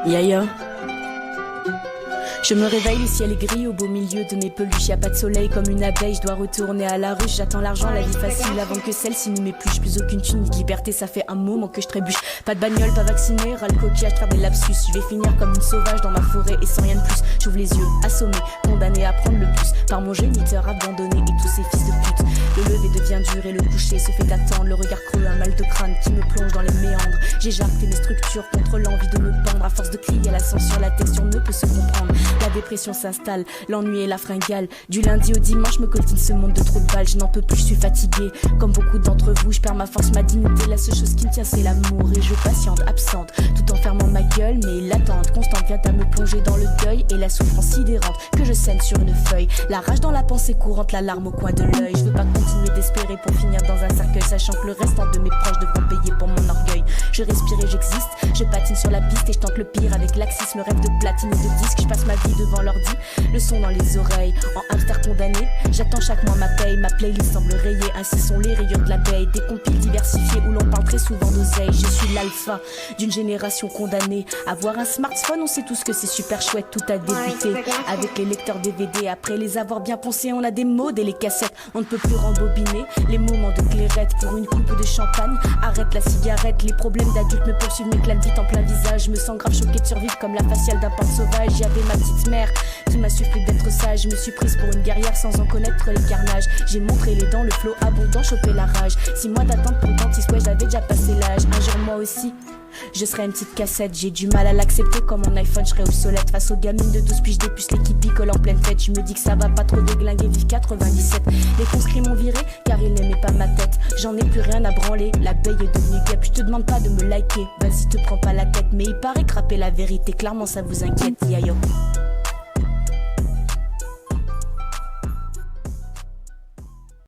Yaya. Je me réveille, le ciel est gris au beau milieu de mes peluches. Y'a pas de soleil comme une abeille, je dois retourner à la ruche. J'attends l'argent, la vie facile avant que celle-ci ne m'épluche. Plus aucune thune ni de liberté, ça fait un moment que je trébuche. Pas de bagnole, pas vacciné, ras le coquillage, faire des lapsus. Je vais finir comme une sauvage dans ma forêt et sans rien de plus. J'ouvre les yeux, assommé, condamné à prendre le bus par mon géniteur abandonné et tous ces fils de pute. Le lever devient dur et le coucher se fait attendre. Le regard creux, un mal de crâne qui me plonge dans les méandres. J'ai jarté mes structures contre l'envie de me pendre. À force de crier à la censure, la texture ne peut se comprendre. La dépression s'installe, l'ennui et la fringale. Du lundi au dimanche, me coltine ce monde de trop de balles. Je n'en peux plus, je suis fatiguée. Comme beaucoup d'entre vous, je perds ma force, ma dignité. La seule chose qui me tient, c'est l'amour. Et je patiente, absente, tout en fermant ma gueule. Mais l'attente constante vient à me plonger dans le deuil. Et la souffrance sidérante que je saigne sur une feuille. La rage dans la pensée courante, la larme au coin de l'œil. Je veux pas continuer d'espérer pour finir dans un cercueil, sachant que le restant de mes proches devront payer pour mon orgueil. Je respire et j'existe, je patine sur la piste et je tente le pire avec laxisme, rêve de platine et de disque. Je passe ma vie devant l'ordi, le son dans les oreilles, en hamster condamné. J'attends chaque mois ma paye, ma playlist semble rayée, ainsi sont les rayures de l'abeille. Des compiles diversifiés où l'on parle très souvent d'oseille. Je suis l'alpha d'une génération condamnée. Avoir un smartphone, on sait tous que c'est super chouette, tout a débuté avec les lecteurs DVD. Après les avoir bien poncés, on a des modes et les cassettes. On ne peut plus rembobiner les moments de clairette pour une coupe de champagne. Arrête la cigarette, les problèmes d'adultes me poursuivent, m'éclatent vite en plein visage. Je me sens grave choquée de survivre comme la faciale d'un porc sauvage. J'avais ma petite mère qui m'a sufflé d'être sage. Je me suis prise pour une guerrière sans en connaître les carnages. J'ai montré les dents, le flot abondant, chopé la rage. 6 mois d'attente pour le dentiste, ouais j'avais déjà passé l'âge. Un jour moi aussi je serais une petite cassette, j'ai du mal à l'accepter. Comme mon iPhone, je serais obsolète face aux gamines de 12 piges, des puces, les qui picolent en pleine fête. Je me dis que ça va pas trop déglinguer, vive 97. Les conscrits m'ont viré car ils n'aimaient pas ma tête. J'en ai plus rien à branler, l'abeille est devenue guêpe. Je te demande pas de me liker, vas-y te prends pas la tête. Mais il paraît que rapper la vérité, clairement ça vous inquiète, yayo.